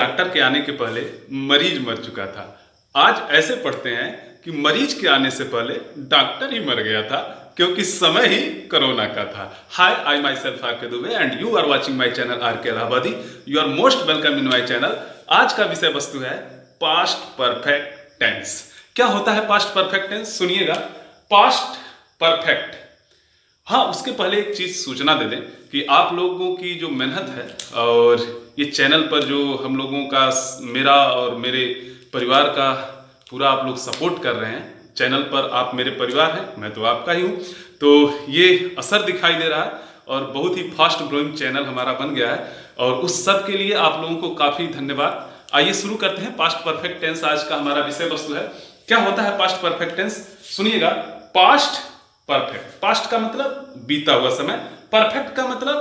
Doctor के आने के पहले मरीज मर चुका था। आज ऐसे पढ़ते हैं कि मरीज के आने से पहले डॉक्टर ही मर गया था, क्योंकि समय ही कोरोना का था। हाय, आई my self R K Dubey and you are watching my channel R K Allahabadi. You are most welcome in my channel. आज का विषय वस्तु है पास्ट परफेक्ट टेंस। क्या होता है पास्ट परफेक्ट टेंस? सुनिएगा। पास्ट परफेक्ट, हाँ, उसके पहले एक चीज सूचना दे दें कि आप लोगों की जो मेहनत है और ये चैनल पर जो हम लोगों का, मेरा और मेरे परिवार का पूरा आप लोग सपोर्ट कर रहे हैं। चैनल पर आप मेरे परिवार हैं, मैं तो आपका ही हूँ, तो ये असर दिखाई दे रहा है और बहुत ही फास्ट ग्रोइंग चैनल हमारा बन गया है और उस सब के लिए आप लोगों को काफ़ी धन्यवाद। आइए शुरू करते हैं। पास्ट परफेक्ट टेंस आज का हमारा विषय वस्तु है। क्या होता है पास्ट परफेक्ट टेंस? सुनिएगा। पास्ट परफेक्ट, पास्ट का मतलब बीता हुआ समय, परफेक्ट का मतलब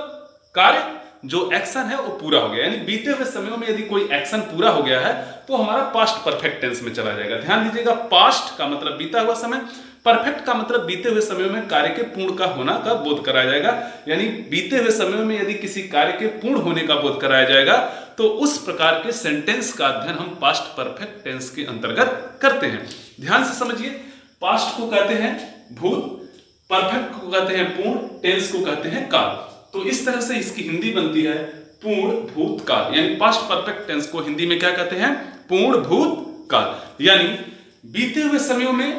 कार्य, जो एक्शन है वो पूरा हो गया। यानी बीते हुए समय में यदि कोई एक्शन पूरा हो गया है तो हमारा पास्ट परफेक्ट टेंस में चला जाएगा। ध्यान दीजिएगा, पास्ट का मतलब बीता हुआ समय, परफेक्ट का मतलब बीते हुए समय में कार्य के पूर्ण का होना का बोध कराया जाएगा। यानी बीते हुए समय में यदि किसी कार्य के पूर्ण होने का बोध कराया जाएगा तो उस प्रकार के सेंटेंस का अध्ययन हम पास्ट परफेक्ट टेंस के अंतर्गत करते हैं। ध्यान से समझिए। पास्ट को कहते हैं भूत, परफेक्ट को कहते हैं पूर्ण, टेंस को कहते हैं काल। तो इस तरह से इसकी हिंदी बनती है पूर्ण भूतकाल। यानी पास्ट परफेक्ट टेंस को हिंदी में क्या कहते हैं? पूर्ण भूतकाल। यानी बीते हुए समयों में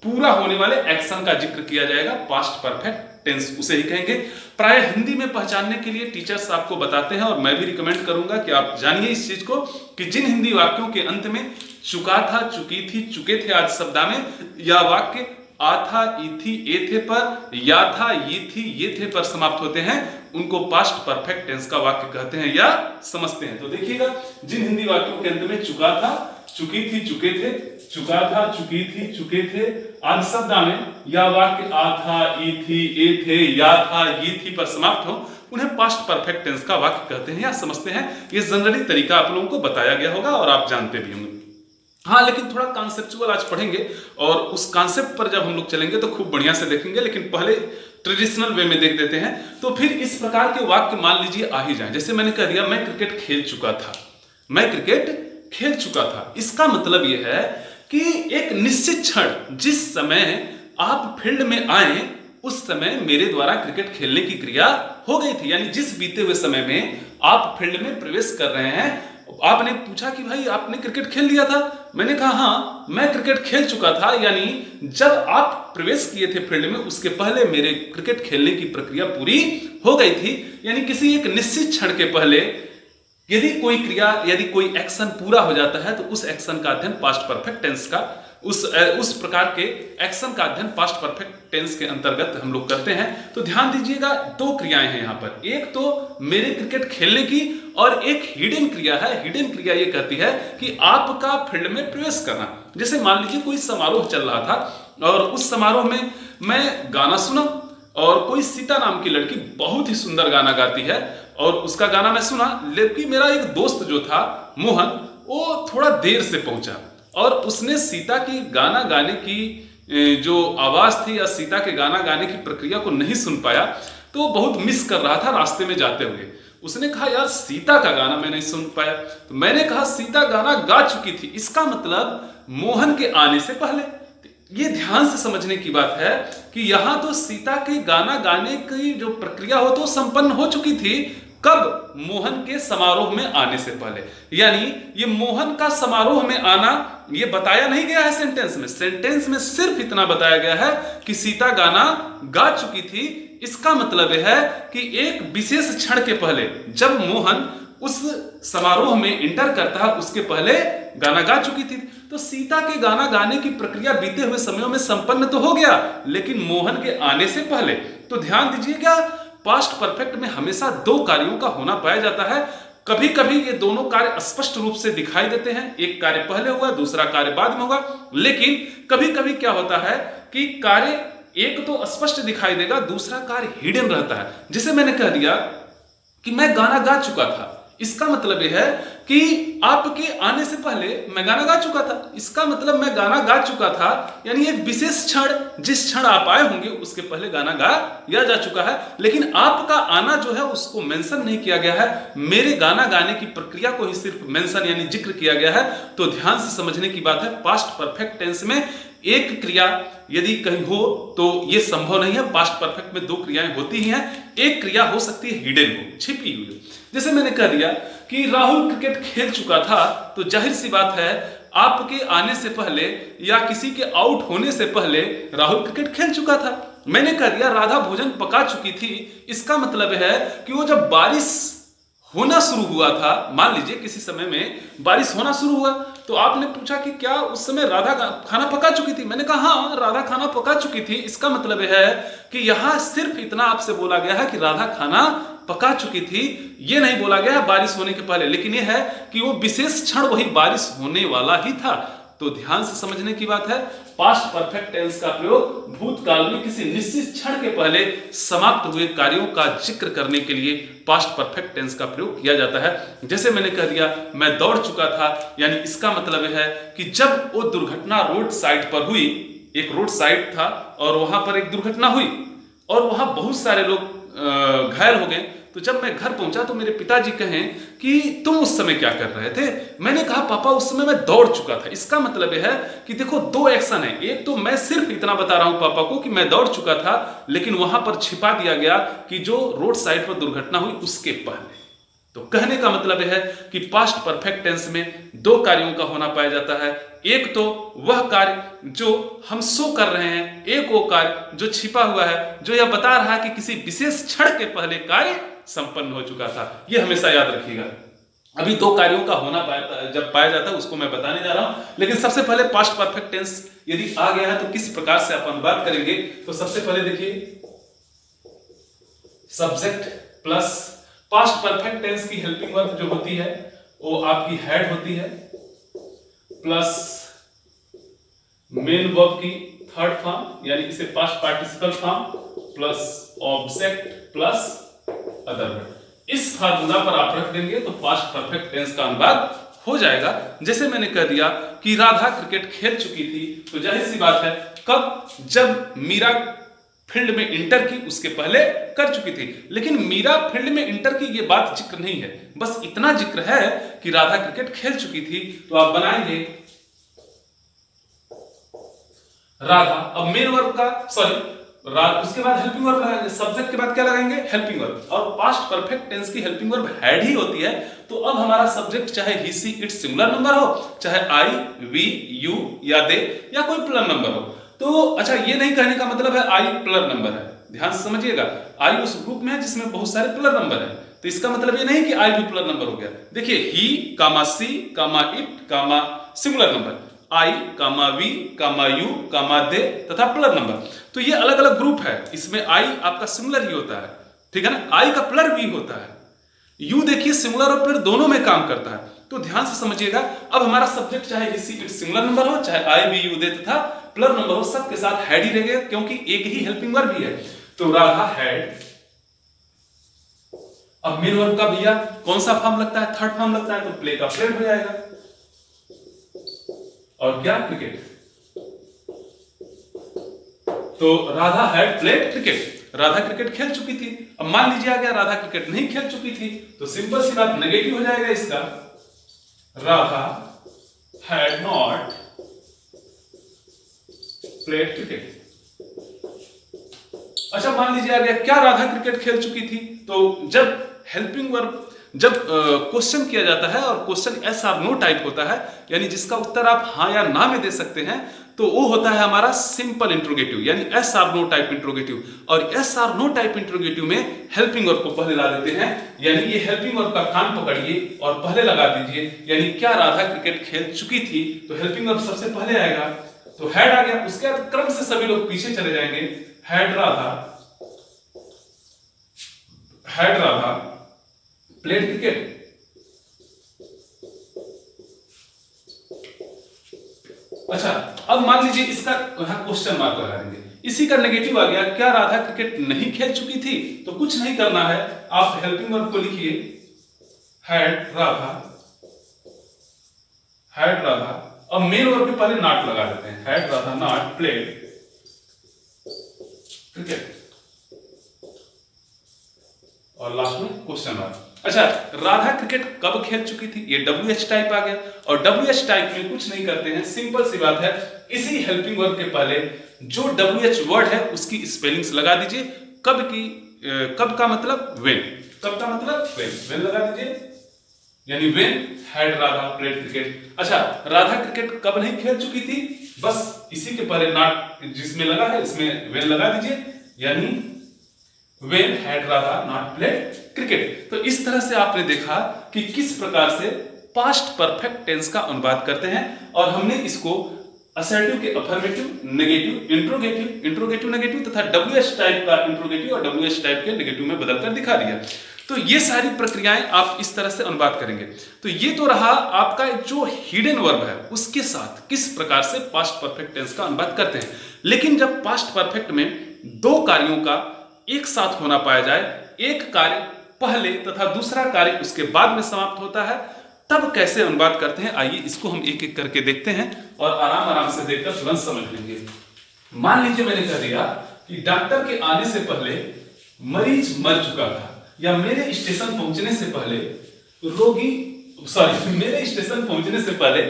पूरा होने वाले एक्शन का जिक्र किया जाएगा, पास्ट परफेक्ट टेंस उसे ही कहेंगे। प्राय हिंदी में पहचानने के लिए टीचर्स आपको बताते हैं और मैं भी रिकमेंड करूंगा कि आप जानिए इस चीज को कि जिन हिंदी वाक्यों के अंत में चुका था, चुकी थी, चुके थे आदि शब्दा में या वाक्य आ था, ई थी, ए थे पर, या था, ये थी, ये थे पर समाप्त होते हैं, उनको पास्ट परफेक्ट टेंस का वाक्य कहते हैं या समझते हैं। तो देखिएगा, जिन हिंदी वाक्यों के अंत में चुका था, चुकी थी, चुके थे, चुका था, चुकी थी, चुके थे आदि शब्दा में या वाक्य आ था, ई थी, ए थे, या था, ये थी पर समाप्त हो, उन्हें पास्ट परफेक्ट टेंस का वाक्य कहते हैं या समझते हैं। ये जनरली तरीका आप लोगों को बताया गया होगा और आप जानते भी होंगे। हाँ, लेकिन थोड़ा कॉन्सेप्चुअल आज पढ़ेंगे और उस कॉन्सेप्ट पर जब हम लोग चलेंगे तो खूब बढ़िया से देखेंगे। लेकिन पहले ट्रेडिशनल वे में देख देते हैं। तो फिर इस प्रकार के वाक्य मान लीजिए आ ही जाए। जैसे मैंने कह दिया, मैं क्रिकेट खेल चुका था, मैं क्रिकेट खेल चुका था। इसका मतलब यह है कि एक निश्चित क्षण जिस समय आप फील्ड में आए उस समय मेरे द्वारा क्रिकेट खेलने की क्रिया हो गई थी। यानी जिस बीते हुए समय में आप फील्ड में प्रवेश कर रहे हैं, आपने पूछा कि भाई आपने क्रिकेट खेल लिया था? मैंने कहा हाँ, मैं क्रिकेट खेल चुका था। यानी जब आप प्रवेश किए थे फील्ड में उसके पहले मेरे क्रिकेट खेलने की प्रक्रिया पूरी हो गई थी। यानी किसी एक निश्चित क्षण के पहले यदि कोई क्रिया, यदि कोई एक्शन पूरा हो जाता है तो उस एक्शन का अध्ययन पास्ट परफेक्ट टेंस का, उस प्रकार के एक्शन का अध्ययन पास्ट परफेक्ट टेंस के अंतर्गत हम लोग करते हैं। तो ध्यान दीजिएगा, दो क्रियाएं हैं यहाँ पर। एक तो मेरे क्रिकेट खेलने की और एक हिडन क्रिया है। हिडन क्रिया ये कहती है कि आपका फील्ड में प्रवेश करना। जैसे मान लीजिए कोई समारोह चल रहा था और उस समारोह में मैं गाना सुना और कोई सीता नाम की लड़की बहुत ही सुंदर गाना गाती है और उसका गाना मैं सुना, लेकिन मेरा एक दोस्त जो था मोहन, वो थोड़ा देर से पहुंचा और उसने सीता की गाना गाने की जो आवाज थी या सीता के गाना गाने की प्रक्रिया को नहीं सुन पाया, तो बहुत मिस कर रहा था रास्ते में जाते हुए। उसने कहा यार सीता का गाना मैं नहीं सुन पाया। तो मैंने कहा सीता गाना गा चुकी थी, इसका मतलब मोहन के आने से पहले। ये ध्यान से समझने की बात है कि यहां तो सीता के गाना गाने की जो प्रक्रिया हो तो संपन्न हो चुकी थी। कब? मोहन के समारोह में आने से पहले। यानी ये मोहन का समारोह में आना ये बताया नहीं गया है सेंटेंस में। सेंटेंस में सिर्फ इतना बताया गया है कि सीता गाना गा चुकी थी। इसका मतलब यह है कि एक विशेष क्षण के पहले जब मोहन उस समारोह में इंटर करता है उसके पहले गाना गा चुकी थी। तो सीता के गाना गाने की प्रक्रिया बीते हुए समयों में संपन्न तो हो गया, लेकिन मोहन के आने से पहले। तो ध्यान दीजिएगा, पास्ट परफेक्ट में हमेशा दो कार्यों का होना पाया जाता है। कभी कभी ये दोनों कार्य स्पष्ट रूप से दिखाई देते हैं, एक कार्य पहले हुआ दूसरा कार्य बाद में होगा। लेकिन कभी कभी क्या होता है कि कार्य एक तो स्पष्ट दिखाई देगा, दूसरा कार्य हिडन रहता है। जिसे मैंने कह दिया कि मैं गाना गा चुका था, इसका मतलब यह है कि आपके आने से पहले मैं गाना गा चुका था। इसका मतलब मैं गाना गा चुका था, यानी एक विशेष क्षण, जिस क्षण आप आए होंगे उसके पहले गाना गाया जा चुका है, लेकिन आपका आना जो है उसको मेंशन नहीं किया गया है। मेरे गाना गाने की प्रक्रिया को ही सिर्फ मेंशन यानी जिक्र किया गया है। तो ध्यान से समझने की बात है, पास्ट परफेक्ट टेंस में एक क्रिया यदि कहीं हो तो यह संभव नहीं है। पास्ट परफेक्ट में दो क्रियाएं होती ही हैं। एक क्रिया हो सकती है हिडन हो, छिपी हुई। जैसे मैंने कह दिया कि राहुल क्रिकेट खेल चुका था, तो जाहिर सी बात है आपके आने से पहले या किसी के आउट होने से पहले राहुल क्रिकेट खेल चुका था। मैंने कह दिया राधा भोजन पका चुकी थी, इसका मतलब है कि वो जब बारिश होना शुरू हुआ था, मान लीजिए किसी समय में बारिश होना शुरू हुआ, तो आपने पूछा कि क्या उस समय राधा खाना पका चुकी थी। मैंने कहा हाँ, राधा खाना पका चुकी थी। इसका मतलब है कि यहां सिर्फ इतना आपसे बोला गया है कि राधा खाना पका चुकी थी, यह नहीं बोला गया है बारिश होने के पहले, लेकिन यह है कि वो विशेष क्षण वही बारिश होने वाला ही था। तो ध्यान से समझने की बात है, पास्ट परफेक्ट टेंस का प्रयोग भूतकाल में किसी निश्चित क्षण के पहले समाप्त हुए कार्यों का जिक्र करने के लिए पास्ट परफेक्ट टेंस का प्रयोग किया जाता है। जैसे मैंने कह दिया मैं दौड़ चुका था, यानी इसका मतलब है कि जब वो दुर्घटना रोड साइड पर हुई, एक रोड साइड था और वहां पर एक दुर्घटना हुई और वहां बहुत सारे लोग घायल हो गए, तो जब मैं घर पहुंचा तो मेरे पिताजी कहें कि तुम उस समय क्या कर रहे थे। मैंने कहा पापा उस समय मैं दौड़ चुका था। इसका मतलब है कि देखो दो एक्शन है, एक तो मैं सिर्फ इतना बता रहा हूं पापा को कि मैं दौड़ चुका था, लेकिन वहां पर छिपा दिया गया कि जो रोड साइड पर दुर्घटना हुई उसके पहले। तो कहने का मतलब है कि पास्ट परफेक्ट टेंस में दो कार्यों का होना पाया जाता है। एक तो वह कार्य जो हम शो कर रहे हैं, एक वो कार्य जो छिपा हुआ है, जो यह बता रहा है कि किसी विशेष क्षण के पहले कार्य संपन्न हो चुका था। यह हमेशा याद रखिएगा। अभी दो कार्यों का होना जब पाया जाता है उसको मैं बताने जा रहा हूं, लेकिन सबसे पहले पास्ट परफेक्ट टेंस यदि आ गया है तो किस प्रकार से आप अनुवाद करेंगे। तो सबसे पहले देखिए, subject plus past perfect tense की हेल्पिंग वर्ब जो होती है वो आपकी हैड होती है, प्लस मेन वर्ब की थर्ड फॉर्म यानी इसे past participle form, plus object plus other verb. इस फार्मूला पर आप रख देंगे तो पास्ट परफेक्ट टेंस का अनुवाद हो जाएगा। जैसे मैंने कह दिया कि राधा क्रिकेट खेल चुकी थी, तो जाहिर सी बात है कब, जब मीरा फील्ड में इंटर की उसके पहले कर चुकी थी। लेकिन मीरा फील्ड में इंटर की ये बात जिक्र नहीं है, बस इतना जिक्र है कि राधा क्रिकेट खेल चुकी थी। तो आप बनाएंगे राधा, अब मेन वर्ब का उसके बाद हेल्पिंग वर्ब लगाएंगे, सब्जेक्ट के बाद क्या लगाएंगे, हेल्पिंग वर्ब। और पास्ट परफेक्ट टेंस की हेल्पिंग वर्ब हैड ही होती है। तो अब हमारा सब्जेक्ट चाहे ही सी इट सिंगुलर नंबर हो, चाहे आई वी यू या दे या कोई प्लर नंबर हो। तो अच्छा, ये नहीं कहने का मतलब है आई प्लर नंबर है, ध्यान से समझिएगा। आई उस ग्रुप में है जिसमें बहुत सारे प्लर नंबर है, तो इसका मतलब ये नहीं कि आई भी प्लर नंबर हो गया। देखिए he comma she comma it comma singular number, I comma we comma you comma they तथा प्लर नंबर। तो ये अलग अलग ग्रुप है, इसमें आई आपका सिंगुलर ही होता है, ठीक है ना। आई का प्लर भी होता है, यू देखिए सिंगुलर और प्लर दोनों में काम करता है। तो ध्यान से समझिएगा। अब हमारा सब्जेक्ट चाहे इसी इट सिंगुलर नंबर हो, चाहे आई वी यू दे तथा प्लर नंबर हो, सबके साथ हैड ही रहेगा क्योंकि एक ही हेल्पिंग वर्ब भी है। तो राधा हैड। अब मेन वर्ब का भैया कौन सा फॉर्म लगता है, थर्ड फॉर्म लगता है, तो प्ले का प्लेड हो जाएगा और क्या, क्रिकेट। तो Radha had played cricket, Radha cricket खेल चुकी थी। अब मान लीजिए आ गया राधा क्रिकेट नहीं खेल चुकी थी, तो सिंपल सी बात नेगेटिव हो जाएगा इसका, Radha had not played cricket. अच्छा, मान लीजिए आ गया क्या राधा क्रिकेट खेल चुकी थी, तो जब हेल्पिंग वर्ब, जब क्वेश्चन किया जाता है और question yes or no type होता है, यानी जिसका उत्तर आप हाँ या ना में दे सकते हैं, तो वो होता है हमारा सिंपल इंट्रोगेटिव यानी yes or no type interrogative. और yes or no type interrogative में हेल्पिंग वर्ब को पहले ला देते हैं, यानी ये हेल्पिंग वर्ब का कान पकड़िए और पहले लगा दीजिए, यानी क्या राधा क्रिकेट खेल चुकी थी, तो हेल्पिंग वर्ब सबसे पहले आएगा, तो हैड आ गया। उसके बाद क्रम से सभी लोग पीछे चले जाएंगे, हैड राधा प्लेड क्रिकेट। अच्छा, अब मान लीजिए इसका यहां क्वेश्चन मार्क लगा देंगे, इसी का नेगेटिव आ गया, क्या राधा क्रिकेट नहीं खेल चुकी थी, तो कुछ नहीं करना है, आप हेल्पिंग वर्ब को लिखिए हैड राधा हैड राधा, अब मेन वर्ब के पहले नॉट लगा देते हैं, had Radha not played cricket, और लास्ट में क्वेश्चन मार्क। अच्छा, राधा क्रिकेट कब खेल चुकी थी, ये WH टाइप आ गया, और WH टाइप में कुछ नहीं करते हैं, सिंपल सी बात है, इसी हेल्पिंग वर्ब के पहले जो WH वर्ड है उसकी स्पेलिंग्स लगा दीजिए, कब की, कब का मतलब व्हेन, कब का मतलब व्हेन लगा दीजिए, यानी when had Radha played cricket. अच्छा, राधा क्रिकेट कब नहीं खेल चुकी थी, बस इसी के पहले नॉट जिसमें लगा है इसमें व्हेन लगा दीजिए, यानी when had Radha not played cricket. तो इस तरह से आपने देखा कि किस प्रकार से पास्ट परफेक्ट टेंस का अनुवाद करते हैं, और हमने इसको असर्टिव के अफर्मेटिव, नेगेटिव, इंट्रोगेटिव नेगेटिव तथा WH टाइप का इंट्रोगेटिव और WH टाइप के नेगेटिव में बदलकर दिखा दिया। तो ये सारी प्रक्रियाएं आप इस तरह से अनुवाद करेंगे। तो ये तो रहा आपका जो हिडन वर्ब है उसके साथ किस प्रकार से पास्ट परफेक्ट टेंस का अनुवाद करते हैं। लेकिन जब पास्ट परफेक्ट में दो कार्यों का एक साथ होना पाया जाए, एक कार्य पहले तथा दूसरा कार्य उसके बाद में समाप्त होता है, तब कैसे अनुवाद करते हैं, आइए इसको हम एक एक करके देखते हैं और आराम आराम से देखकर तुरंत समझ लेंगे। मान लीजिए मैंने कह दिया कि डॉक्टर के आने से पहले मरीज मर चुका था, या मेरे स्टेशन पहुंचने से पहले मेरे स्टेशन पहुंचने से पहले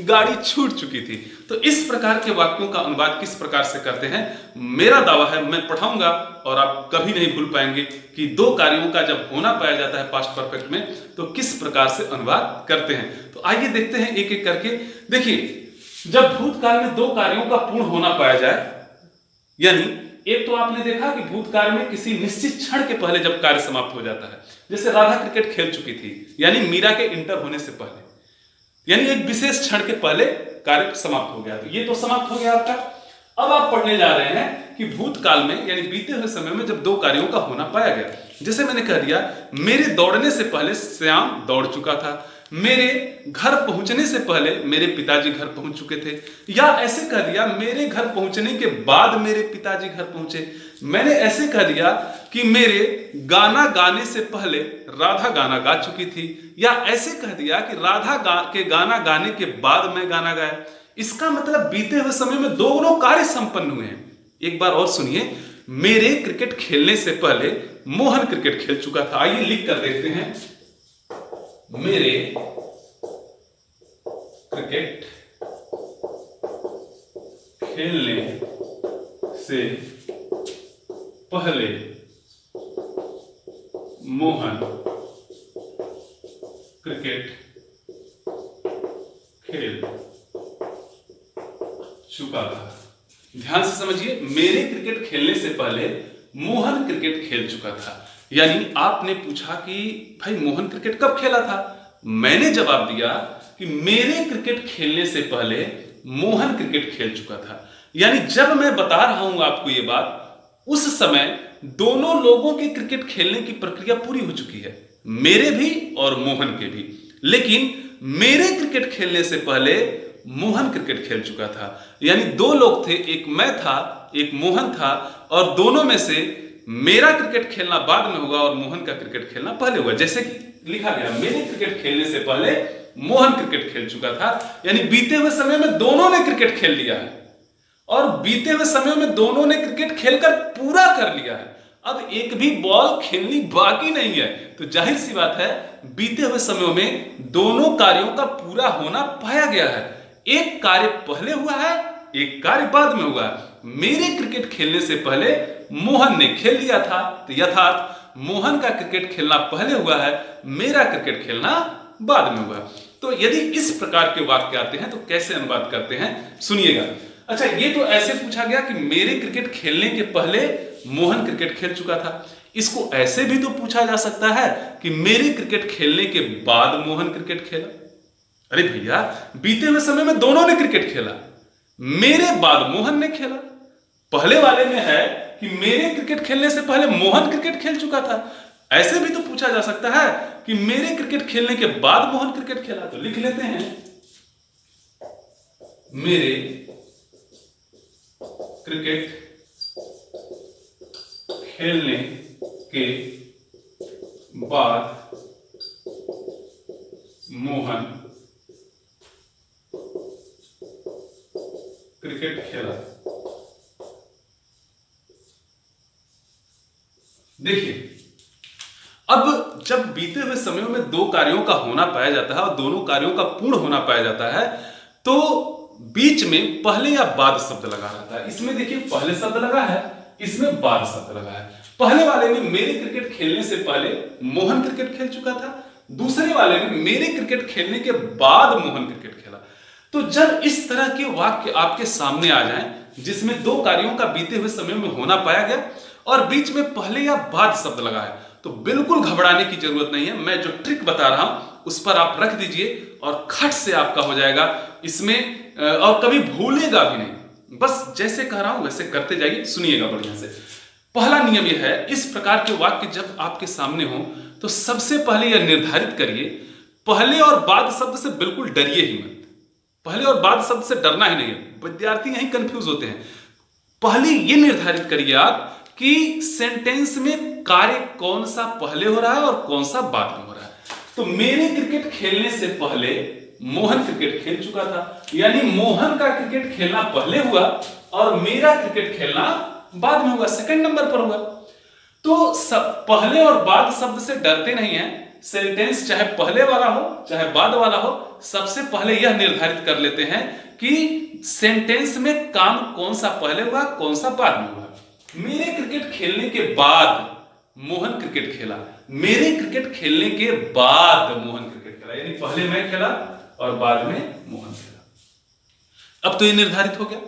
गाड़ी छूट चुकी थी। तो इस प्रकार के वाक्यों का अनुवाद किस प्रकार से करते हैं, मेरा दावा है, मैं पढ़ाऊंगा और आप कभी नहीं भूल पाएंगे कि दो कार्यों का जब होना पाया जाता है पास्ट परफेक्ट में तो किस प्रकार से अनुवाद करते हैं। तो आइए देखते हैं एक एक करके। देखिए, जब भूतकाल में दो कार्यों का पूर्ण होना पाया जाए, यानी एक तो आपने देखा कि भूतकाल में किसी निश्चित क्षण के पहले जब कार्य समाप्त हो जाता है, जैसे राधा क्रिकेट खेल चुकी थी, यानी मीरा के इंटर होने से पहले, यानी एक विशेष क्षण के पहले कार्य समाप्त हो गया, तो ये तो समाप्त हो गया आपका। अब आप पढ़ने जा रहे हैं कि भूतकाल में यानी बीते हुए समय में जब दो कार्यों का होना पाया गया, जैसे मैंने कह दिया मेरे दौड़ने से पहले श्याम दौड़ चुका था, मेरे घर पहुंचने से पहले मेरे पिताजी घर पहुंच चुके थे, या ऐसे कह दिया मेरे घर पहुंचने के बाद मेरे पिताजी घर पहुंचे। मैंने ऐसे कह दिया कि मेरे गाना गाने से पहले राधा गाना गा चुकी थी, या ऐसे कह दिया कि राधा के गाना गाने के बाद मैं गाना गाया। इसका मतलब बीते हुए समय में दोनों कार्य संपन्न हुए हैं। एक बार और सुनिए, मेरे क्रिकेट खेलने से पहले मोहन क्रिकेट खेल चुका था। आइए लिख कर देखते हैं, मेरे क्रिकेट खेलने से पहले मोहन क्रिकेट खेल चुका था। ध्यान से समझिए, मेरे क्रिकेट खेलने से पहले मोहन क्रिकेट खेल चुका था। यानी आपने पूछा कि भाई मोहन क्रिकेट कब खेला था, मैंने जवाब दिया कि मेरे क्रिकेट खेलने से पहले मोहन क्रिकेट खेल चुका था। यानी जब मैं बता रहा हूं आपको ये बात, उस समय दोनों लोगों के क्रिकेट खेलने की प्रक्रिया पूरी हो चुकी है, मेरे भी और मोहन के भी। लेकिन मेरे क्रिकेट खेलने से पहले मोहन क्रिकेट खेल चुका था। यानी दो लोग थे, एक मैं था एक मोहन था, और दोनों में से मेरा क्रिकेट खेलना बाद में होगा और मोहन का क्रिकेट खेलना पहले होगा। जैसे कि लिखा गया, मेरे क्रिकेट खेलने से पहले मोहन क्रिकेट खेल चुका था, यानी बीते हुए समय में दोनों ने क्रिकेट खेल लिया है, और बीते हुए समय में दोनों ने क्रिकेट खेलकर पूरा कर लिया है। अब एक भी बॉल खेलनी बाकी नहीं है। तो जाहिर सी बात है, बीते हुए समय में दोनों कार्यों का पूरा होना पाया गया है। एक कार्य पहले हुआ है, एक कार्य बाद में हुआ है। मेरे क्रिकेट खेलने से पहले मोहन ने खेल लिया था, तो यथार्थ मोहन का क्रिकेट खेलना पहले हुआ है, मेरा क्रिकेट खेलना बाद में हुआ। तो यदि इस प्रकार के वाक्य आते हैं तो कैसे अनुवाद करते हैं, सुनिएगा। अच्छा, ये तो ऐसे पूछा गया कि मेरे क्रिकेट खेलने के पहले मोहन क्रिकेट खेल चुका था। इसको ऐसे भी तो पूछा जा सकता है कि मेरे क्रिकेट खेलने के बाद मोहन क्रिकेट खेला। अरे भैया, बीते हुए समय में दोनों ने क्रिकेट खेला, मेरे बाद मोहन ने खेला। पहले वाले में है कि मेरे क्रिकेट खेलने से पहले मोहन क्रिकेट खेल चुका था। ऐसे भी तो पूछा जा सकता है कि मेरे क्रिकेट खेलने के बाद मोहन क्रिकेट खेला। तो लिख लेते हैं, मेरे क्रिकेट खेलने के बाद मोहन क्रिकेट खेला। देखिए, अब जब बीते हुए समयों में दो कार्यों का होना पाया जाता है और दोनों कार्यों का पूर्ण होना पाया जाता है, तो बीच में पहले या बाद शब्द लगा रहता है। इसमें देखिए पहले शब्द लगा है, इसमें बाद शब्द लगा है। पहले वाले में मेरे क्रिकेट खेलने से पहले मोहन क्रिकेट खेल चुका था, दूसरे वाले में मेरे क्रिकेट खेलने के बाद मोहन क्रिकेट खेला। तो जब इस तरह के वाक्य आपके सामने आ जाएं जिसमें दो कार्यों का बीते हुए समय में होना पाया गया और बीच में पहले या बाद शब्द लगा है, तो बिल्कुल घबराने की जरूरत नहीं है। मैं जो ट्रिक बता रहा हूं उस पर आप रख दीजिए और खट से आपका हो जाएगा इसमें, और कभी भूलेगा भी नहीं। बस जैसे कह रहा हूं वैसे करते जाइए, सुनिएगा बढ़िया से। पहला नियम यह है, इस प्रकार के वाक्य जब आपके सामने हो तो सबसे पहले यह निर्धारित करिए, पहले और बाद शब्द से बिल्कुल डरिए ही मत। पहले और बाद शब्द से डरना ही नहीं है, विद्यार्थी यही कंफ्यूज होते हैं। पहले ये निर्धारित करिए आप कि सेंटेंस में कार्य कौन सा पहले हो रहा है और कौन सा बाद में हो रहा है। तो मेरे क्रिकेट खेलने से पहले मोहन क्रिकेट खेल चुका था, यानी मोहन का क्रिकेट खेलना पहले हुआ और मेरा क्रिकेट खेलना बाद में हुआ, सेकंड नंबर पर हुआ। तो सब पहले और बाद शब्द से डरते नहीं है। सेंटेंस चाहे पहले वाला हो चाहे बाद वाला हो, सबसे पहले यह निर्धारित कर लेते हैं कि सेंटेंस में काम कौन सा पहले हुआ कौन सा बाद में हुआ। मेरे क्रिकेट खेलने के बाद मोहन क्रिकेट खेला, मेरे क्रिकेट खेलने के बाद मोहन क्रिकेट खेला, यानी पहले मैं खेला और बाद में मोहन खेला। अब तो ये निर्धारित हो गया।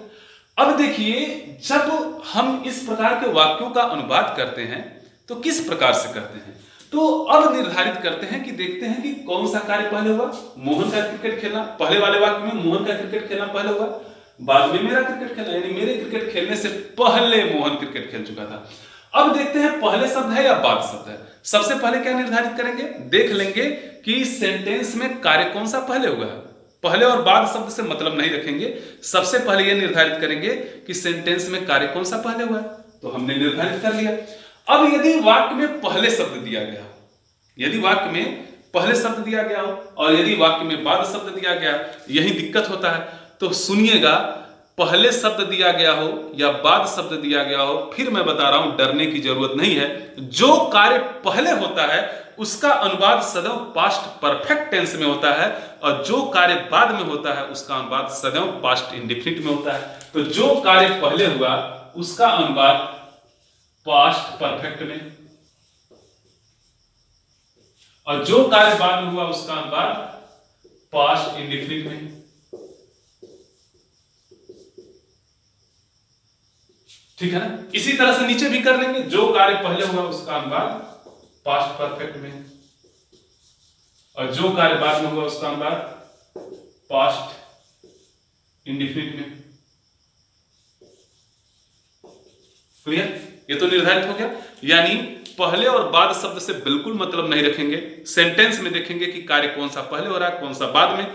अब देखिए, जब हम इस प्रकार के वाक्यों का अनुवाद करते हैं तो किस प्रकार से करते हैं, तो अब निर्धारित करते हैं कि देखते हैं कि कौन सा कार्य पहले हुआ। मोहन का क्रिकेट खेलना, पहले वाले वाक्य में मोहन का क्रिकेट खेलना पहले हुआ, बाद में मेरा क्रिकेट खेला, यानी मेरे क्रिकेट खेलने से पहले मोहन क्रिकेट खेल चुका था। अब देखते हैं पहले शब्द है या बाद शब्द है। सबसे पहले क्या निर्धारित करेंगे, देख लेंगे कि सेंटेंस में कार्य कौन सा पहले हुआ है। पहले और बाद शब्द से मतलब नहीं रखेंगे, सबसे पहले यह निर्धारित करेंगे कि सेंटेंस में कार्य कौन सा पहले हुआ है। तो हमने निर्धारित कर लिया। अब यदि वाक्य में पहले शब्द दिया गया, यदि वाक्य में पहले शब्द दिया गया हो और यदि वाक्य में बाद शब्द दिया गया, यही दिक्कत होता है। तो सुनिएगा, पहले शब्द दिया गया हो या बाद शब्द दिया गया हो, फिर मैं बता रहा हूं डरने की जरूरत नहीं है। जो कार्य पहले होता है उसका अनुवाद सदैव पास्ट परफेक्ट टेंस में होता है और जो कार्य बाद में होता है उसका अनुवाद सदैव पास्ट इंडेफिनिट में होता है। तो जो कार्य पहले हुआ उसका अनुवाद पास्ट परफेक्ट में और जो कार्य बाद में हुआ उसका अनुवाद पास्ट इंडेफिनिट में। ठीक है ना। इसी तरह से नीचे भी कर लेंगे, जो कार्य पहले हुआ उसका अनुवाद पास्ट परफेक्ट में और जो कार्य बाद में हुआ उसका अनुवाद पास्ट इंडेफिनिट में। क्लियर? ये तो निर्धारित हो गया, यानी पहले और बाद शब्द से बिल्कुल मतलब नहीं रखेंगे। सेंटेंस में देखेंगे कि कार्य कौन सा पहले हो रहा है कौन सा बाद में,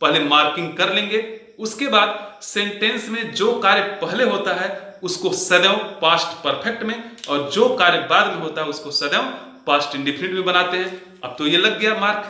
पहले मार्किंग कर लेंगे। उसके बाद सेंटेंस में जो कार्य पहले होता है उसको सदैव पास्ट परफेक्ट में और जो कार्य बाद में होता है उसको सदैव पास्ट इंडेफिनिट में बनाते हैं। अब तो ये लग गया मार्क,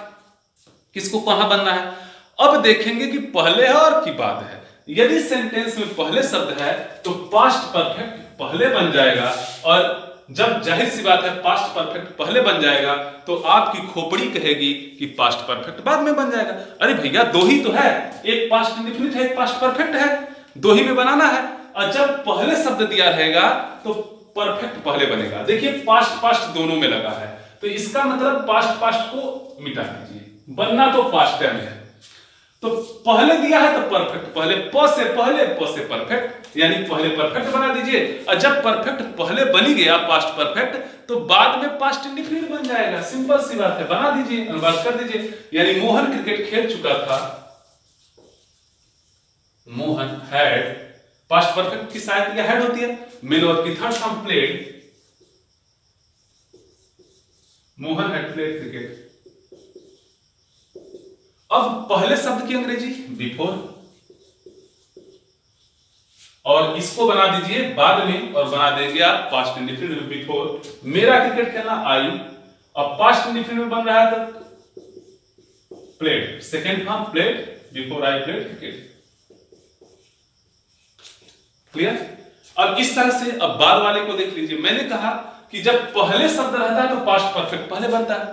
किसको कहां बनना है। अब देखेंगे कि पहले है और कि बाद है। यदि सेंटेंस में पहले शब्द है तो पास्ट परफेक्ट पहले बन जाएगा और जब जाहिर सी बात है पास्ट परफेक्ट पहले बन जाएगा तो आपकी खोपड़ी कहेगी कि पास्ट परफेक्ट बाद में बन जाएगा। अरे भैया दो ही तो है, एक पास्ट इंडेफिनिट है एक पास्ट परफेक्ट है, दो ही में बनाना है। और जब पहले शब्द दिया रहेगा तो परफेक्ट पहले बनेगा। देखिए पास्ट पास्ट दोनों में लगा है, तो इसका मतलब पास्ट पास्ट को मिटा दीजिए, बनना तो पास्ट टाइम है। तो पहले दिया है तो परफेक्ट पहले, प से पहले प से परफेक्ट, यानी पहले परफेक्ट बना दीजिए। और जब परफेक्ट पहले बन ही गया पास्ट परफेक्ट तो बाद में पास्ट इंडेफिनिट बन जाएगा। सिंपल सी बात है, बना दीजिए, अनुवाद कर दीजिए। यानी मोहन क्रिकेट खेल चुका था, मोहन हैड, पास्ट परफेक्ट की सहायता हैड होती है, मेन वर्ब की third form played, Mohan had played cricket. अब पहले शब्द की अंग्रेजी बिफोर और इसको बना दीजिए बाद में और बना देंगे आप पास्ट इंडेफिनिट में बिफोर। मेरा क्रिकेट खेलना आई, अब पास्ट इंडेफिनिट में बन रहा है तो played, second form played, before I played cricket. Clear? अब इस तरह से अब बाद वाले को देख लीजिए। मैंने कहा कि जब पहले शब्द रहता है तो पास्ट परफेक्ट पहले बनता है,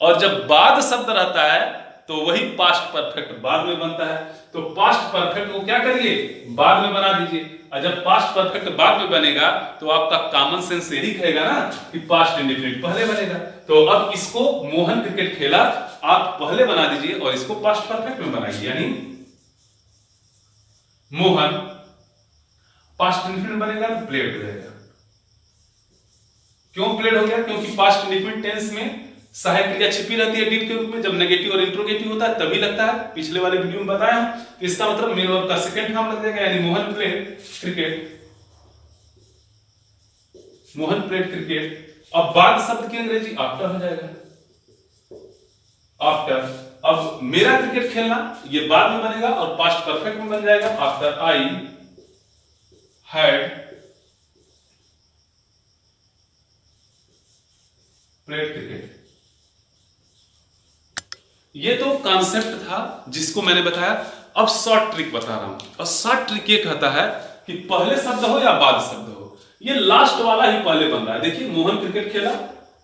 और जब बाद शब्द रहता है तो वही पास्ट परफेक्ट बाद में बनता है। तो पास्ट परफेक्ट को क्या करिए, बाद में बना दीजिए। और जब पास्ट परफेक्ट बाद में बनेगा तो आपका कॉमन सेंस यही कहेगा ना कि पास्ट इंडेफिनिट पहले बनेगा। तो अब इसको मोहन क्रिकेट खेला आप पहले बना दीजिए और इसको पास्ट परफेक्ट में बनाइए, यानी मोहन पास्ट इंडेफिनिट बनेगा तो प्लेड हो जाएगा। क्यों प्लेड हो गया? क्योंकि पास्ट इंडेफिनिट टेंस में सहायक क्रिया छिपी रहती है डीड के रूप में, जब नेगेटिव और इंट्रोगेटिव होता है तभी लगता है। पिछले वाले वीडियो में बताया हूं। तो इसका मतलब मेरे वर्ब का सेकंड फॉर्म लग जाएगा, यानी Mohan played cricket, Mohan played cricket. अब बाद शब्द की अंग्रेजी आफ्टर हो जाएगा, आफ्टर। अब मेरा क्रिकेट खेलना ये बाद में बनेगा और पास्ट परफेक्ट में बन जाएगा, after I had played cricket. ये तो कॉन्सेप्ट था जिसको मैंने बताया। अब शॉर्ट ट्रिक बता रहा हूं, और शॉर्ट ट्रिक ये कहता है कि पहले शब्द हो या बाद शब्द हो, ये लास्ट वाला ही पहले बन रहा है। देखिए मोहन क्रिकेट खेला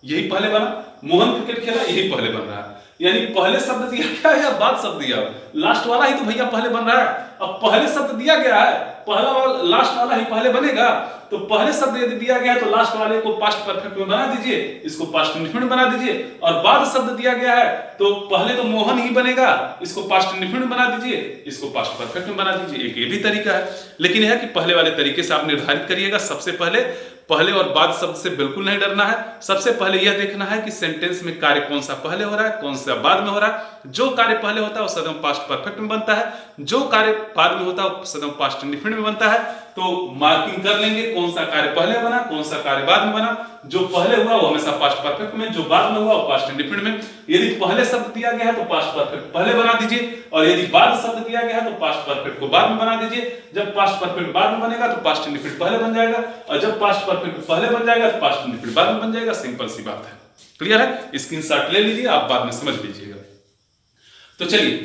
यही पहले बना, मोहन क्रिकेट खेला यही पहले बन रहा है, यानी पहले शब्द दिया गया या बाद शब्द दिया, लास्ट वाला ही तो भैया पहले बन रहा है। अब पहले शब्द दिया गया है, पहला वाला लास्ट वाला ही पहले बनेगा। तो पहले शब्द यदि दिया गया है तो लास्ट वाले को पास्ट परफेक्ट में बना दीजिए, इसको पास्ट इंडेफिनिट बना दीजिए। और बाद शब्द दिया गया है तो पहले तो मोहन ही बनेगा, इसको पास्ट इंडेफिनिट बना दीजिए, इसको पास्ट परफेक्ट में बना दीजिए। एक ये भी तरीका है, लेकिन यह है कि पहले वाले तरीके से आप निर्धारित करिएगा। सबसे पहले और बाद शब्द से बिल्कुल नहीं डरना है। सबसे पहले यह देखना है कि सेंटेंस में कार्य कौन सा पहले हो रहा है, कौन सा बाद में हो रहा है। जो कार्य पहले होता है वो सदैव पास्ट परफेक्ट में बनता है, जो कार्य बाद में होता है वो सदैव पास्ट इंडेफिनिट में बनता है। तो मार्किंग कर लेंगे कौन सा कार्य पहले बना, कौन सा कार्य बाद में बना। जो पहले हुआ वो हमेशा पास्ट परफेक्ट में, जो बाद में हुआ वो पास्ट इंडेफिनिट में। यदि पहले शब्द दिया गया है तो पास्ट परफेक्ट पहले बना दीजिए, और यदि बाद शब्द दिया गया है तो पास्ट परफेक्ट को बाद में बना दीजिए। जब पास्ट परफेक्ट बाद में बनेगा तो पास्ट इंडेफिनिट पहले बन जाएगा, और जब पास्ट परफेक्ट पहले बन जाएगा तो पास्ट इंडेफिनिट बाद में बन जाएगा। सिंपल सी बात है, क्लियर है? स्क्रीनशॉट ले लीजिए, आप बाद में समझ लीजिएगा। तो चलिए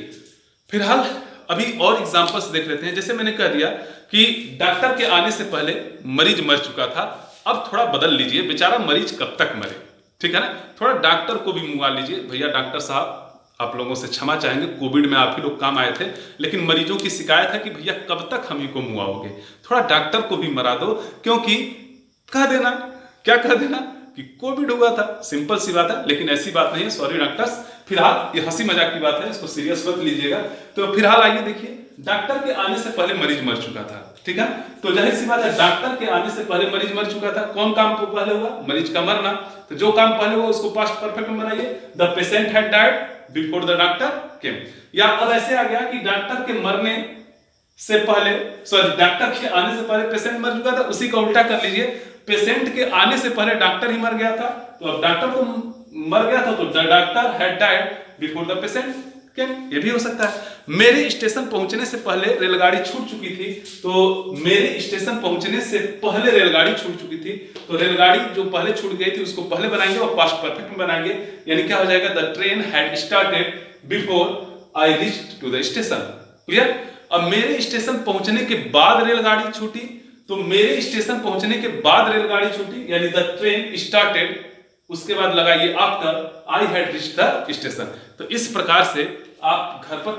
फिलहाल अभी और एग्जांपल्स देख लेते हैं। जैसे मैंने कह दिया कि डॉक्टर के आने से पहले मरीज मर चुका था। अब थोड़ा बदल लीजिए, बेचारा मरीज कब तक मरे, ठीक है ना? थोड़ा डॉक्टर को भी मुआ लीजिए। भैया डॉक्टर साहब आप लोगों से क्षमा चाहेंगे, कोविड में आप ही लोग काम आए थे, लेकिन मरीजों की शिकायत है कि भैया कब तक हम ही को मुआओगे। थोड़ा डॉक्टर को भी मरा दो, क्योंकि कह देना, क्या कह देना कि कोविड हुआ था। सिंपल सी बात है, लेकिन ऐसी बात नहीं है। सॉरी डॉक्टर्स, फिलहाल ये हंसी मजाक की बात है, इसको सीरियस मत लीजिएगा। तो फिलहाल आइए देखिए, डॉक्टर के आने से पहले मरीज मर चुका था, ठीक है? तो जाहिर सी बात है डॉक्टर के आने से पहले मरीज मर चुका था। कौन काम तो पहले हुआ? मरीज का मरना। तो जो काम पहले हुआ उसको पास्ट परफेक्ट में बनाइए, the patient had died before the doctor केम। या अब ऐसे आ गया कि डॉक्टर के मरने से पहले, सॉरी डॉक्टर के आने से पहले पेशेंट मर चुका था, उसी का उल्टा कर लीजिए, पेशेंट के आने से पहले डॉक्टर ही मर गया था। तो अब डॉक्टर तो मर गया था तो the doctor had died before the patient केम, ये भी हो सकता है। मेरे स्टेशन पहुंचने से पहले रेलगाड़ी छूट चुकी थी, तो मेरे स्टेशन पहुंचने से पहले रेलगाड़ी छूट चुकी थी। तो रेलगाड़ी जो पहले छूट गई थी उसको पहले बनाएंगे और पास्ट परफेक्ट में बनाएंगे, यानी क्या हो जाएगा? The train had started before I reached to the station. Clear? अब मेरे स्टेशन पहुंचने के बाद रेलगाड़ी छूटी, तो मेरे स्टेशन पहुंचने के बाद रेलगाड़ी छूटी, यानी द ट्रेन स्टार्टेड, उसके बाद लगाइए after I had reached the station. तो इस प्रकार से आप घर पर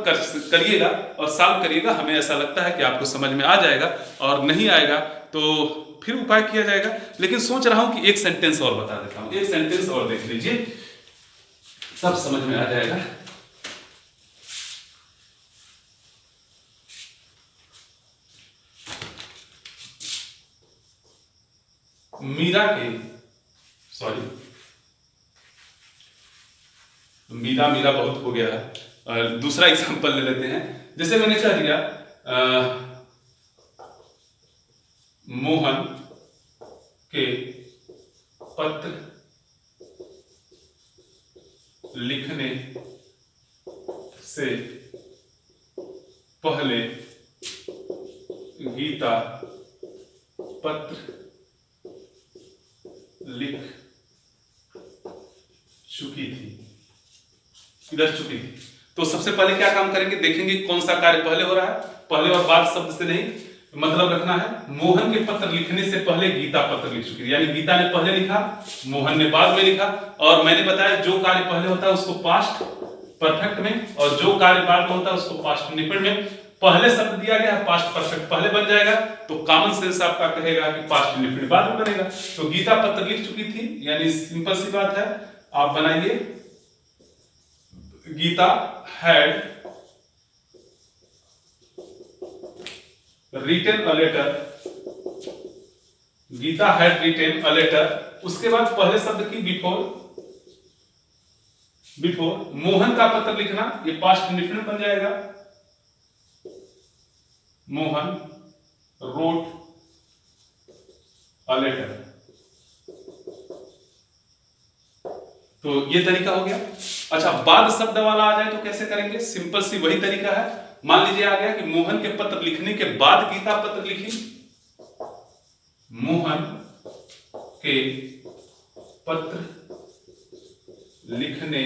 करिएगा और सॉल्व करिएगा। हमें ऐसा लगता है कि आपको समझ में आ जाएगा, और नहीं आएगा तो फिर उपाय किया जाएगा। लेकिन सोच रहा हूं कि एक सेंटेंस और बता देता हूं, एक सेंटेंस और देख लीजिए, सब समझ में आ जाएगा। मीरा बहुत हो गया है। दूसरा एग्जांपल ले लेते हैं। जैसे मैंने कह दिया मोहन के पत्र लिखने से पहले गीता पत्र लिख चुकी थी, इधर चुकी थी। तो सबसे पहले क्या काम करेंगे, देखेंगे कौन सा कार्य पहले हो रहा है, पहले और बाद शब्द से नहीं। मतलब रखना है मोहन के पत्र लिखने से पहले गीता पत्र लिख चुकी थी, यानी गीता ने पहले लिखा, मोहन ने बाद में लिखा। और मैंने बताया जो कार्य पहले होता है उसको पास्ट परफेक्ट में, और जो कार्य बाद में होता है उसको पास्ट इंडेफिनिट में। पहले शब्द दिया गया है, पास्ट परफेक्ट पहले बन जाएगा, तो कॉमन सेंस आपका कहेगा कि पास्ट इंडेफिनिट बाद में बनेगा। तो गीता पत्र लिख चुकी थी, यानी सिंपल सी बात है, आप बनाइए Gita had written a letter, Gita had written a letter. उसके बाद पहले शब्द की बिफोर मोहन का पत्र लिखना, ये पास्ट इंडेफिनिट बन जाएगा, मोहन रोट अ लेटर। तो ये तरीका हो गया। अच्छा, बाद शब्द वाला आ जाए तो कैसे करेंगे? सिंपल सी वही तरीका है। मान लीजिए आ गया कि मोहन के पत्र लिखने के बाद गीता पत्र लिखी, मोहन के पत्र लिखने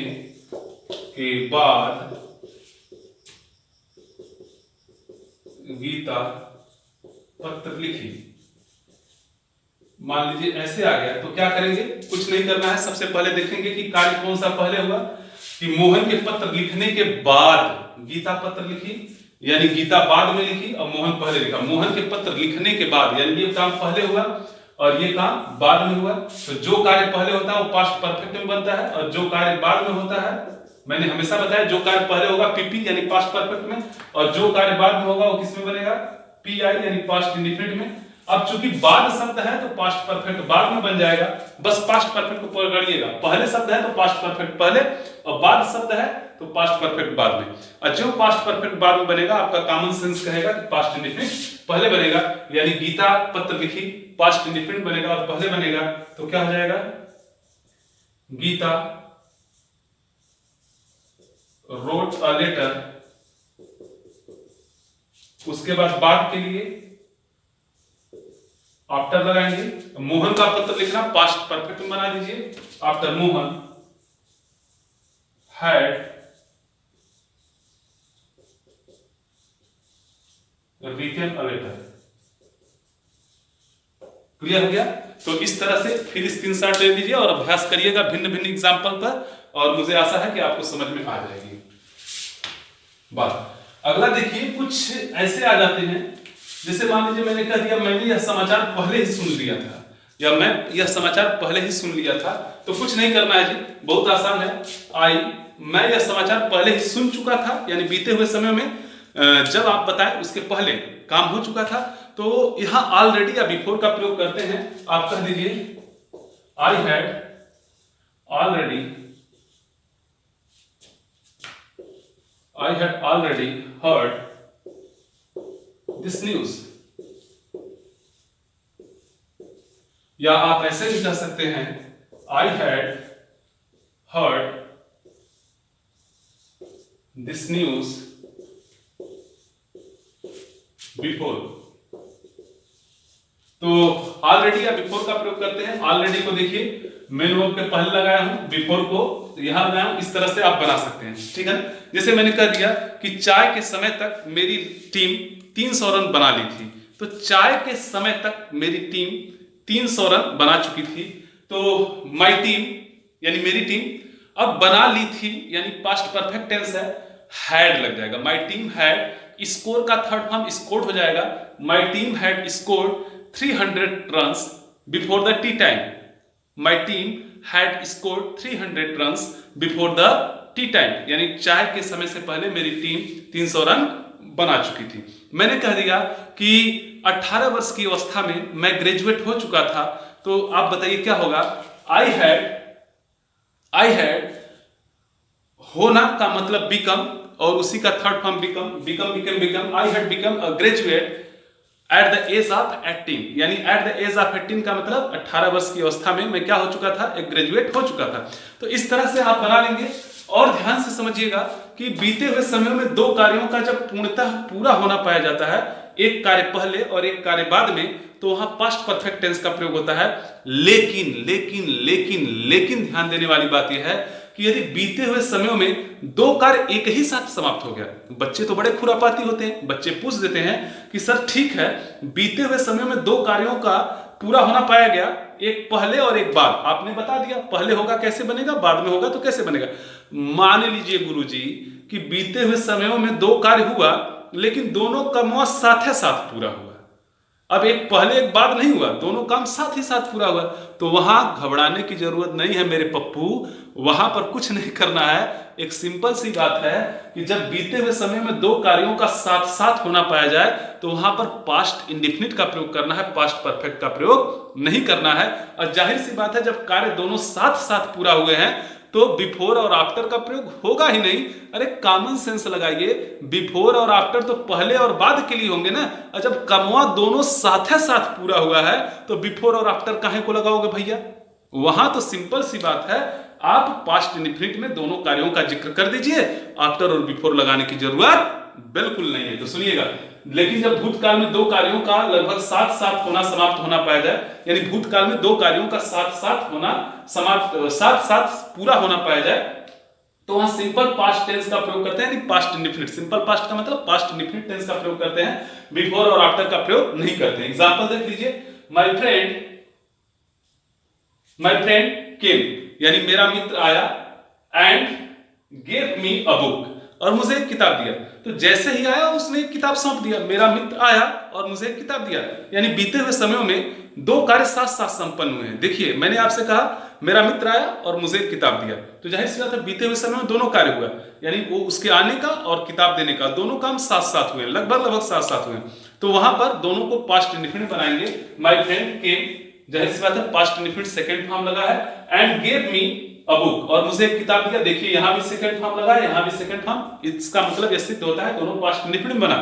के बाद गीता पत्र लिखी। मान लीजिए ऐसे आ गया तो क्या करेंगे? कुछ नहीं करना है, सबसे पहले देखेंगे कि कार्य कौन सा पहले हुआ, कि मोहन के पत्र लिखने के बाद गीता पत्र लिखी, यानी गीता बाद में लिखी और मोहन पहले लिखा। मोहन के पत्र लिखने के बाद, यानी ये काम पहले हुआ और ये काम बाद में हुआ। तो जो कार्य पहले होता है वो पास्ट परफेक्ट में बनता है, और जो कार्य बाद में होता है, मैंने हमेशा बताया जो कार्य पहले होगा पीपी यानी पास्ट परफेक्ट में, और जो कार्य बाद में होगा वो किस में बनेगा? पीआई यानी पास्ट इंडेफिनिट में। अब चूंकि बाद शब्द है तो पास्ट परफेक्ट बाद में बन जाएगा, बस पास्ट परफेक्ट को पकड़िएगा। पहले शब्द है तो पास्ट परफेक्ट पहले, और बाद शब्द है तो पास्ट परफेक्ट बाद में। और जो पास्ट परफेक्ट बाद में बनेगा आपका कॉमन सेंस कहेगा कि पास्ट इंडेफिनिट पहले बनेगा, यानी गीता पत्र लिखी पास्ट इंडेफिनिट बनेगा और पहले बनेगा, तो क्या हो जाएगा? Gita wrote a letter. उसके बाद के लिए आफ्टर लगाएंगे, मोहन का पत्र लिखना पास्ट परफेक्ट में बना दीजिए, after Mohan had written a letter. Clear हो गया? तो इस तरह से फिर स्क्रीनशॉट ले लीजिए और अभ्यास करिएगा भिन्न भिन्न एग्जाम्पल पर, और मुझे आशा है कि आपको समझ में आ जाएगी बात। अगला देखिए, कुछ ऐसे आ जाते हैं, जैसे मान लीजिए मैंने कह दिया मैंने यह समाचार पहले ही सुन लिया था, या मैं यह समाचार पहले ही सुन लिया था। तो कुछ नहीं करना है जी, बहुत आसान है। मैं यह समाचार पहले ही सुन चुका था, यानी बीते हुए समय में जब आप बताएं उसके पहले काम हो चुका था, तो यहां ऑलरेडी या बिफोर का प्रयोग करते हैं। आप कह दीजिए I had already heard this news. या आप ऐसे भी कह सकते हैं I had heard this news before. तो ऑलरेडी या बिफोर का प्रयोग करते हैं। ऑलरेडी को देखिए मेन वर्ब के पहले लगाया हूं, बिफोर को यहां लगाया हूं। इस तरह से आप बना सकते हैं, ठीक है। जैसे मैंने कह दिया कि चाय के समय तक मेरी टीम 300 रन बना ली थी, तो चाय के समय तक मेरी टीम 300 रन बना चुकी थी। तो माई टीम यानी मेरी टीम अब बना ली थी, यानी पास्ट परफेक्ट टेंस है, हैड लग जाएगा। माई टीम हैड, स्कोर का थर्ड फॉर्म स्कोर्ड हो जाएगा। My team had scored 300 runs before the T time. My team had scored 300 runs before the T time, यानी चाय के समय से पहले मेरी टीम 300 रन बना चुकी थी। मैंने कह दिया कि 18 वर्ष की अवस्था में मैं ग्रेजुएट हो चुका था, तो आप बताइए क्या होगा? आई हैड होना का मतलब बिकम, और उसी का third form become. I had become a graduate at the age of 18, यानी एट द एज ऑफ 18 का मतलब 18 वर्ष की अवस्था में मैं क्या हो चुका था? एक ग्रेजुएट हो चुका था। तो इस तरह से आप बना लेंगे। और ध्यान से समझिएगा कि बीते हुए समय में दो कार्यों का जब पूर्णतः पूरा होना पाया जाता है, एक कार्य पहले और एक कार्य बाद में, तो वहां पास्ट परफेक्ट टेंस का प्रयोग होता है। लेकिन ध्यान देने वाली बात यह है कि यदि बीते हुए समयों में दो कार्य एक ही साथ समाप्त हो गया। बच्चे तो बड़े खुरापाती होते हैं, बच्चे पूछ देते हैं कि सर ठीक है, बीते हुए समय में दो कार्यों का पूरा होना पाया गया, एक पहले और एक बाद। आपने बता दिया पहले होगा कैसे बनेगा, बाद में होगा तो कैसे बनेगा। मान लीजिए गुरुजी कि बीते हुए समयों में दो कार्य हुआ, लेकिन दोनों क्रमों साथ साथ पूरा हुआ। अब एक पहले एक बाद नहीं हुआ, दोनों काम साथ ही साथ पूरा हुआ। तो वहां घबराने की जरूरत नहीं है मेरे पप्पू, वहां पर कुछ नहीं करना है। एक सिंपल सी बात है कि जब बीते हुए समय में दो कार्यों का साथ साथ होना पाया जाए तो वहां पर पास्ट इंडेफिनिट का प्रयोग करना है, पास्ट परफेक्ट का प्रयोग नहीं करना है। और जाहिर सी बात है जब कार्य दोनों साथ साथ पूरा हुए हैं तो बिफोर और आफ्टर का प्रयोग होगा ही नहीं। अरे कॉमन सेंस लगाइए, बिफोर और आफ्टर तो पहले और बाद के लिए होंगे ना। और जब कमवा दोनों साथ साथ पूरा हुआ है तो बिफोर और आफ्टर काहे को लगाओगे भैया। वहां तो सिंपल सी बात है, आप पास्ट इंडेफिनिट में दोनों कार्यों का जिक्र कर दीजिए, आफ्टर और बिफोर लगाने की जरूरत बिल्कुल नहीं है। तो सुनिएगा, लेकिन जब भूतकाल में दो कार्यों का लगभग साथ साथ होना समाप्त होना पाया जाए, यानी भूतकाल में दो कार्यों का साथ साथ होना समाप्त साथ साथ पूरा होना पाया जाए, तो वहां सिंपल पास्ट टेंस का प्रयोग करते हैं, पास्ट इंडेफिनिट। सिंपल पास्ट का मतलब पास्ट इंडेफिनिट टेंस का प्रयोग करते हैं, बिफोर और आफ्टर का प्रयोग नहीं करते हैं। एग्जांपल देख लीजिए, माय फ्रेंड केम, यानी मेरा मित्र आया, and gave me a book, और मुझे एक किताब दिया। तो जैसे ही आया उसने एक किताब सौंप दिया। मेरा मित्र आया और मुझे एक किताब दिया, यानी बीते हुए समयों में दो कार्य साथ साथ संपन्न हुए हैं। देखिए मैंने आपसे कहा मेरा मित्र आया और मुझे एक किताब दिया, तो जाहिर सी बात है बीते हुए समय में दोनों कार्य हुआ, यानी वो उसके आने का और किताब देने का दोनों काम साथ साथ हुए, लगभग साथ साथ हुए। तो वहां पर दोनों को पास्ट इंडेफिनिट बनाएंगे। माय फ्रेंड केम, जाहिर सी बात है पास्ट इंडेफिनिट सेकंड फॉर्म लगा है, and gave me a book, और मुझे एक किताब दिया। देखिए यहां भी सेकंड फॉर्म लगा है, यहां भी सेकंड फॉर्म, इसका मतलब यह सिद्ध होता है दोनों पास्ट इंडेफिनिट बना।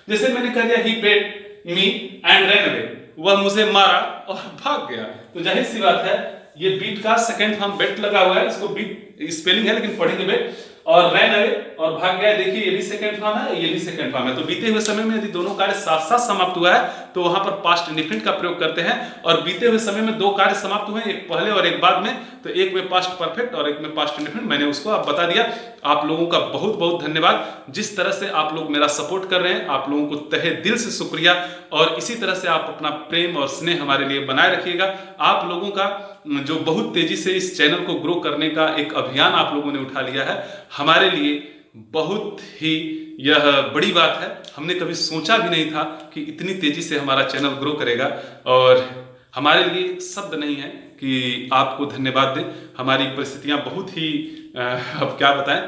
जैसे मैंने कह दिया ही बेट मी एंड रैन अवे, वह मुझे मारा और भाग गया। तो जाहिर सी बात है ये बीट का सेकंड फॉर्म बेट लगा हुआ है, इसको बीट स्पेलिंग है लेकिन पढ़ेंगे बेट, और रैन अवे और भाग गया। देखिए ये भी सेकंड फॉर्म है, ये भी सेकंड फॉर्म है। तो बीते हुए समय में यदि दोनों कार्य साथ साथ समाप्त हुआ है तो वहां पर पास्ट इंडेफिनिट का प्रयोग करते हैं। और बीते हुए समय में दो कार्य समाप्त हुए, एक पहले और एक बाद में, तो एक में पास्ट परफेक्ट और एक में पास्ट इंडेफिनिट। मैंने उसको आप बता दिया। आप लोगों का बहुत बहुत धन्यवाद, जिस तरह से आप लोग मेरा सपोर्ट कर रहे हैं, आप लोगों को तहे दिल से शुक्रिया। और इसी तरह से आप अपना प्रेम और स्नेह हमारे लिए बनाए रखिएगा। आप लोगों का जो बहुत तेजी से इस चैनल को ग्रो करने का एक अभियान आप लोगों ने उठा लिया है, हमारे लिए बहुत ही यह बड़ी बात है। हमने कभी सोचा भी नहीं था कि इतनी तेजी से हमारा चैनल ग्रो करेगा, और हमारे लिए शब्द नहीं है कि आपको धन्यवाद दें। हमारी परिस्थितियां बहुत ही अब क्या बताएं,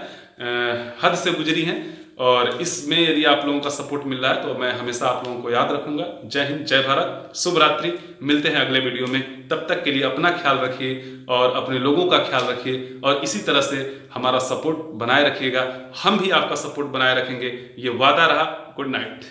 हद से गुजरी हैं, और इसमें यदि आप लोगों का सपोर्ट मिल रहा है तो मैं हमेशा आप लोगों को याद रखूंगा। जय हिंद, जय भारत, शुभ रात्रि। मिलते हैं अगले वीडियो में, तब तक के लिए अपना ख्याल रखिए और अपने लोगों का ख्याल रखिए, और इसी तरह से हमारा सपोर्ट बनाए रखिएगा। हम भी आपका सपोर्ट बनाए रखेंगे, ये वादा रहा। Good night.